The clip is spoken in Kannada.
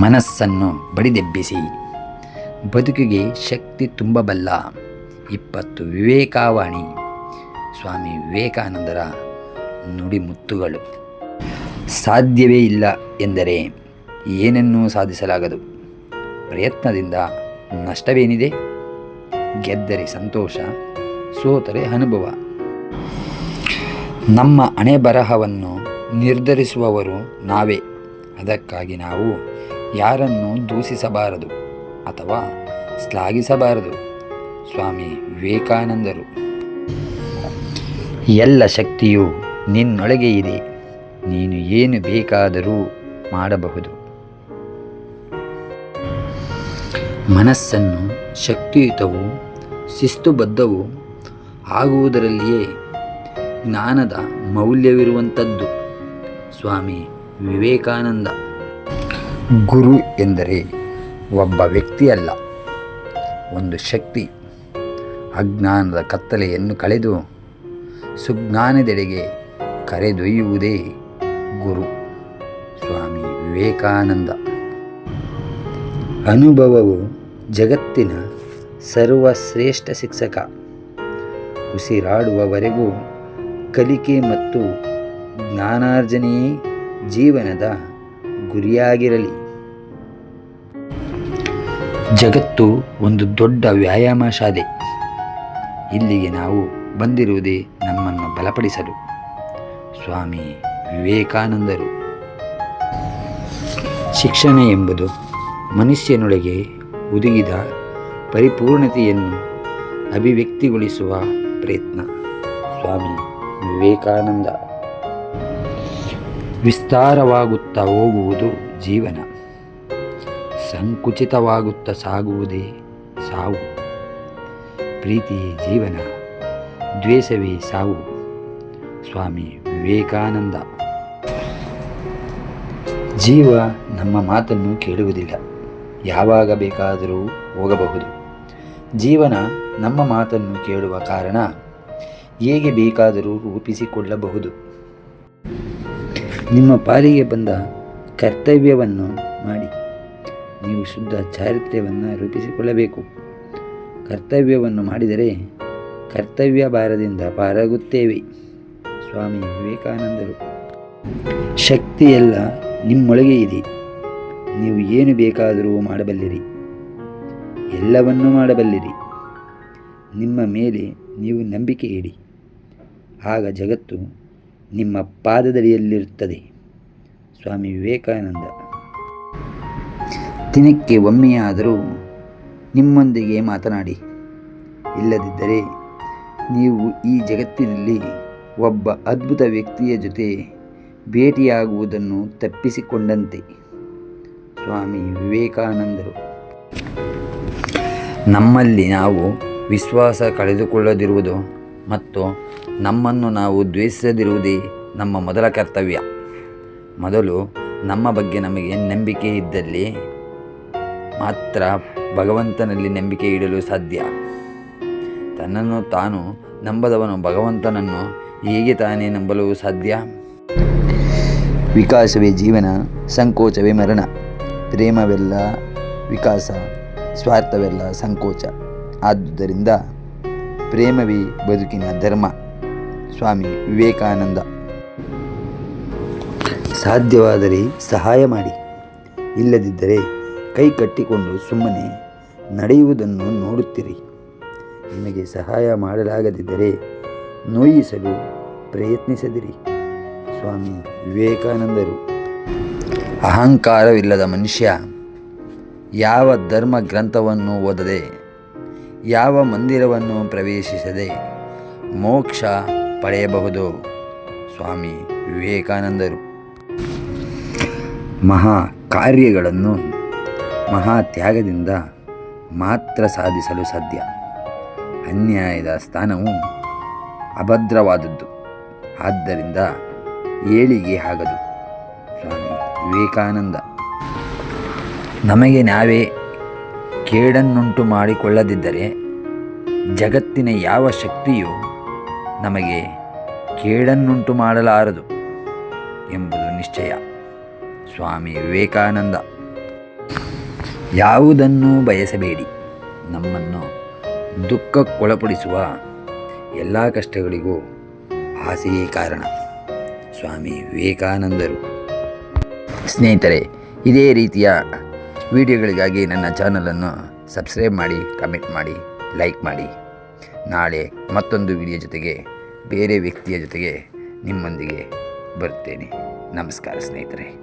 ಮನಸ್ಸನ್ನು ಬಡಿದೆಬ್ಬಿಸಿ ಬದುಕಿಗೆ ಶಕ್ತಿ ತುಂಬಬಲ್ಲ 20 ವಿವೇಕವಾಣಿ. ಸ್ವಾಮಿ ವಿವೇಕಾನಂದರ ನುಡಿಮುತ್ತುಗಳು. ಸಾಧ್ಯವೇ ಇಲ್ಲ ಎಂದರೆ ಏನನ್ನೂ ಸಾಧಿಸಲಾಗದು. ಪ್ರಯತ್ನದಿಂದ ನಷ್ಟವೇನಿದೆ? ಗೆದ್ದರೆ ಸಂತೋಷ, ಸೋತರೆ ಅನುಭವ. ನಮ್ಮ ಹಣೆ ಬರಹವನ್ನು ನಿರ್ಧರಿಸುವವರು ನಾವೇ. ಅದಕ್ಕಾಗಿ ನಾವು ಯಾರನ್ನು ದೂಷಿಸಬಾರದು ಅಥವಾ ಶ್ಲಾಘಿಸಬಾರದು. ಸ್ವಾಮಿ ವಿವೇಕಾನಂದರು. ಎಲ್ಲ ಶಕ್ತಿಯು ನಿನ್ನೊಳಗೆ ಇದೆ. ನೀನು ಏನು ಬೇಕಾದರೂ ಮಾಡಬಹುದು. ಮನಸ್ಸನ್ನು ಶಕ್ತಿಯುತವೂ ಶಿಸ್ತುಬದ್ಧವೂ ಆಗುವುದರಲ್ಲಿಯೇ ಜ್ಞಾನದ ಮೌಲ್ಯವಿರುವಂಥದ್ದು. ಸ್ವಾಮಿ ವಿವೇಕಾನಂದ. ಗುರು ಎಂದರೆ ಒಬ್ಬ ವ್ಯಕ್ತಿಯಲ್ಲ, ಒಂದು ಶಕ್ತಿ. ಅಜ್ಞಾನದ ಕತ್ತಲೆಯನ್ನು ಕಳೆದು ಸುಜ್ಞಾನದೆಡೆಗೆ ಕರೆದೊಯ್ಯುವುದೇ ಗುರು. ಸ್ವಾಮಿ ವಿವೇಕಾನಂದ. ಅನುಭವವು ಜಗತ್ತಿನ ಸರ್ವಶ್ರೇಷ್ಠ ಶಿಕ್ಷಕ. ಉಸಿರಾಡುವವರೆಗೂ ಕಲಿಕೆ ಮತ್ತು ಜ್ಞಾನಾರ್ಜನೆಯೇ ಜೀವನದ ಗುರಿಯಾಗಿರಲಿ. ಜಗತ್ತು ಒಂದು ದೊಡ್ಡ ವ್ಯಾಯಾಮ ಶಾಲೆ. ಇಲ್ಲಿಗೆ ನಾವು ಬಂದಿರುವುದೇ ನಮ್ಮನ್ನು ಬಲಪಡಿಸಲು. ಸ್ವಾಮಿ ವಿವೇಕಾನಂದರು. ಶಿಕ್ಷಣ ಎಂಬುದು ಮನುಷ್ಯನೊಳಗೆ ಹುದುಗಿದ ಪರಿಪೂರ್ಣತೆಯನ್ನು ಅಭಿವ್ಯಕ್ತಿಗೊಳಿಸುವ ಪ್ರಯತ್ನ. ಸ್ವಾಮಿ ವಿವೇಕಾನಂದ. ವಿಸ್ತಾರವಾಗುತ್ತಾ ಹೋಗುವುದು ಜೀವನ, ಸಂಕುಚಿತವಾಗುತ್ತಾ ಸಾಗುವುದೇ ಸಾವು. ಪ್ರೀತಿಯೇ ಜೀವನ, ದ್ವೇಷವೇ ಸಾವು. ಸ್ವಾಮಿ ವಿವೇಕಾನಂದ. ಜೀವ ನಮ್ಮ ಮಾತನ್ನು ಕೇಳುವುದಿಲ್ಲ. ಯಾವಾಗ ಬೇಕಾದರೂ ಹೋಗಬಹುದು. ಜೀವನ ನಮ್ಮ ಮಾತನ್ನು ಕೇಳುವ ಕಾರಣ ಹೇಗೆ ಬೇಕಾದರೂ ರೂಪಿಸಿಕೊಳ್ಳಬಹುದು. ನಿಮ್ಮ ಪಾಲಿಗೆ ಬಂದ ಕರ್ತವ್ಯವನ್ನು ಮಾಡಿ. ನೀವು ಶುದ್ಧ ಚಾರಿತ್ರ್ಯವನ್ನು ರೂಪಿಸಿಕೊಳ್ಳಬೇಕು. ಕರ್ತವ್ಯವನ್ನು ಮಾಡಿದರೆ ಕರ್ತವ್ಯ ಭಾರದಿಂದ ಪಾರಾಗುತ್ತೇವೆ. ಸ್ವಾಮಿ ವಿವೇಕಾನಂದರು. ಶಕ್ತಿಯೆಲ್ಲ ನಿಮ್ಮೊಳಗೆ ಇದೆ. ನೀವು ಏನು ಬೇಕಾದರೂ ಮಾಡಬಲ್ಲಿರಿ, ಎಲ್ಲವನ್ನೂ ಮಾಡಬಲ್ಲಿರಿ. ನಿಮ್ಮ ಮೇಲೆ ನೀವು ನಂಬಿಕೆ ಇಡಿ. ಆಗ ಜಗತ್ತು ನಿಮ್ಮ ಪಾದದಡಿಯಲ್ಲಿರುತ್ತದೆ. ಸ್ವಾಮಿ ವಿವೇಕಾನಂದ. ದಿನಕ್ಕೆ ಒಮ್ಮೆಯಾದರೂ ನಿಮ್ಮೊಂದಿಗೆ ಮಾತನಾಡಿ. ಇಲ್ಲದಿದ್ದರೆ ನೀವು ಈ ಜಗತ್ತಿನಲ್ಲಿ ಒಬ್ಬ ಅದ್ಭುತ ವ್ಯಕ್ತಿಯ ಜೊತೆ ಭೇಟಿಯಾಗುವುದನ್ನು ತಪ್ಪಿಸಿಕೊಂಡಂತೆ. ಸ್ವಾಮಿ ವಿವೇಕಾನಂದರು. ನಮ್ಮಲ್ಲಿ ನಾವು ವಿಶ್ವಾಸ ಕಳೆದುಕೊಳ್ಳದಿರುವುದು ಮತ್ತು ನಮ್ಮನ್ನು ನಾವು ದ್ವೇಷಿಸದಿರುವುದೇ ನಮ್ಮ ಮೊದಲ ಕರ್ತವ್ಯ. ಮೊದಲು ನಮ್ಮ ಬಗ್ಗೆ ನಮಗೆ ನಂಬಿಕೆ ಇದ್ದಲ್ಲಿ ಮಾತ್ರ ಭಗವಂತನಲ್ಲಿ ನಂಬಿಕೆ ಇಡಲು ಸಾಧ್ಯ. ತನ್ನನ್ನು ತಾನು ನಂಬದವನು ಭಗವಂತನನ್ನು ಹೇಗೆ ತಾನೇ ನಂಬಲು ಸಾಧ್ಯ? ವಿಕಾಸವೇ ಜೀವನ, ಸಂಕೋಚವೇ ಮರಣ. ಪ್ರೇಮವೆಲ್ಲ ವಿಕಾಸ, ಸ್ವಾರ್ಥವೆಲ್ಲ ಸಂಕೋಚ. ಆದುದರಿಂದ ಪ್ರೇಮವೇ ಬದುಕಿನ ಧರ್ಮ. ಸ್ವಾಮಿ ವಿವೇಕಾನಂದ. ಸಾಧ್ಯವಾದರೆ ಸಹಾಯ ಮಾಡಿ. ಇಲ್ಲದಿದ್ದರೆ ಕೈ ಕಟ್ಟಿಕೊಂಡು ಸುಮ್ಮನೆ ನಡೆಯುವುದನ್ನು ನೋಡುತ್ತೀರಿ. ನಿಮಗೆ ಸಹಾಯ ಮಾಡಲಾಗದಿದ್ದರೆ ನೋಯಿಸಲು ಪ್ರಯತ್ನಿಸದಿರಿ. ಸ್ವಾಮಿ ವಿವೇಕಾನಂದರು. ಅಹಂಕಾರವಿಲ್ಲದ ಮನುಷ್ಯ ಯಾವ ಧರ್ಮ ಗ್ರಂಥವನ್ನು ಓದದೆ, ಯಾವ ಮಂದಿರವನ್ನು ಪ್ರವೇಶಿಸದೆ ಮೋಕ್ಷ ಪಡೆಯಬಹುದು. ಸ್ವಾಮಿ ವಿವೇಕಾನಂದರು. ಮಹಾ ಕಾರ್ಯಗಳನ್ನು ಮಹಾ ತ್ಯಾಗದಿಂದ ಮಾತ್ರ ಸಾಧಿಸಲು ಸಾಧ್ಯ. ಅನ್ಯಾಯದ ಸ್ಥಾನವು ಅಭದ್ರವಾದದ್ದು, ಆದ್ದರಿಂದ ಏಳಿಗೆ ಆಗದು. ಸ್ವಾಮಿ ವಿವೇಕಾನಂದ. ನಮಗೆ ನಾವೇ ಕೇಡನ್ನುಂಟು ಮಾಡಿಕೊಳ್ಳದಿದ್ದರೆ ಜಗತ್ತಿನ ಯಾವ ಶಕ್ತಿಯೂ ನಮಗೆ ಕೇಡನ್ನುಂಟು ಮಾಡಲಾರದು ಎಂಬುದು ನಿಶ್ಚಯ. ಸ್ವಾಮಿ ವಿವೇಕಾನಂದ. ಯಾವುದನ್ನೂ ಬಯಸಬೇಡಿ. ನಮ್ಮನ್ನು ದುಃಖಕ್ಕೊಳಪಡಿಸುವ ಎಲ್ಲ ಕಷ್ಟಗಳಿಗೂ ಆಸೆಯೇ ಕಾರಣ. ಸ್ವಾಮಿ ವಿವೇಕಾನಂದರು. ಸ್ನೇಹಿತರೆ, ಇದೇ ರೀತಿಯ ವಿಡಿಯೋಗಳಿಗಾಗಿ ನನ್ನ ಚಾನಲನ್ನು ಸಬ್ಸ್ಕ್ರೈಬ್ ಮಾಡಿ, ಕಮೆಂಟ್ ಮಾಡಿ, ಲೈಕ್ ಮಾಡಿ. ನಾಳೆ ಮತ್ತೊಂದು ವಿಡಿಯೋ ಜೊತೆಗೆ, ಬೇರೆ ವ್ಯಕ್ತಿಯ ಜೊತೆಗೆ ನಿಮ್ಮೊಂದಿಗೆ ಬರುತ್ತೇನೆ. ನಮಸ್ಕಾರ ಸ್ನೇಹಿತರೆ.